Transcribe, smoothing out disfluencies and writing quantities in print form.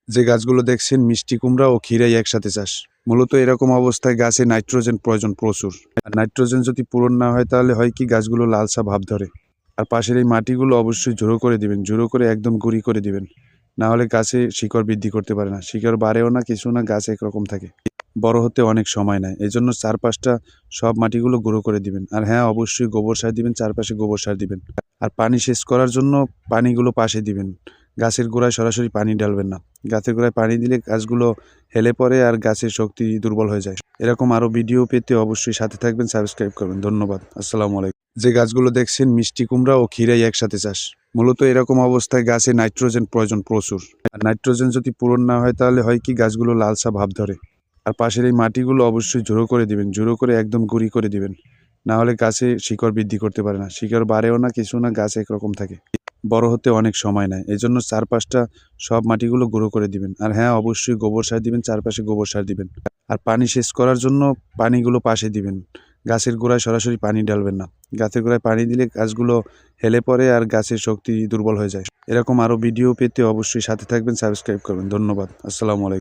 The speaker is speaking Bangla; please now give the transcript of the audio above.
যে গাছগুলো দেখছেন মিষ্টি কুমড়া ও ক্ষীরাই একসাথে চাষ। মূলত এরকম অবস্থায় গাছে নাইট্রোজেন প্রয়োজন প্রচুর। আর নাইট্রোজেন যদি পূরণ না হয় তাহলে হয় কি গাছগুলো লালসা ভাব ধরে। আর পাশের এই মাটিগুলো অবশ্যই ঝুড়ো করে দিবেন, ঝুড়ো করে একদম গুঁড়ি করে দিবেন। না হলে গাছে শিকড় বৃদ্ধি করতে পারে না, শিকড় বাড়েও না, কিছু না, গাছ একরকম থাকে। বড় হতে অনেক সময় নেয়, এই জন্য চারপাশটা সব মাটিগুলো গুঁড়ো করে দিবেন। আর হ্যাঁ, অবশ্যই গোবর সার দিবেন, চারপাশে গোবর সার দিবেন। আর পানি সেচ করার জন্য পানিগুলো পাশে দিবেন, গাছের গোড়ায় সরাসরি পানি ঢালবেন না। গাছের গোড়ায় পানি দিলে গাছগুলো হেলে পড়ে আর গাছের শক্তি দুর্বল হয়ে যায়। এরকম আরও ভিডিও পেতে অবশ্যই সাথে থাকবেন, সাবস্ক্রাইব করবেন। ধন্যবাদ। আসসালামু আলাইকুম। যে গাছগুলো দেখছেন মিষ্টি কুমড়া ও ক্ষীরাই একসাথে চাষ। মূলত এরকম অবস্থায় গাছে নাইট্রোজেন প্রয়োজন প্রচুর। আর নাইট্রোজেন যদি পূরণ না হয় তাহলে হয় কি গাছগুলো লালসা ভাব ধরে। আর পাশের এই মাটিগুলো অবশ্যই ঝুড়ো করে দিবেন, ঝুড়ো করে একদম গুঁড়ি করে দিবেন। না হলে গাছে শিকড় বৃদ্ধি করতে পারে না, শিকড় বাড়েও না, কিছু না, গাছ একরকম থাকে। বড় হতে অনেক সময় নেয়, এই জন্য চারপাশটা সব মাটিগুলো গুঁড়ো করে দিবেন। আর হ্যাঁ, অবশ্যই গোবর সার দিবেন, চারপাশে গোবর সার দিবেন। আর পানি সেচ করার জন্য পানিগুলো পাশে দিবেন, গাছের গোড়ায় সরাসরি পানি ঢালবেন না। গাছের গোড়ায় পানি দিলে গাছগুলো হেলে পড়ে আর গাছের শক্তি দুর্বল হয়ে যায়। এরকম আরও ভিডিও পেতে অবশ্যই সাথে থাকবেন, সাবস্ক্রাইব করবেন। ধন্যবাদ। আসসালামু আলাইকুম।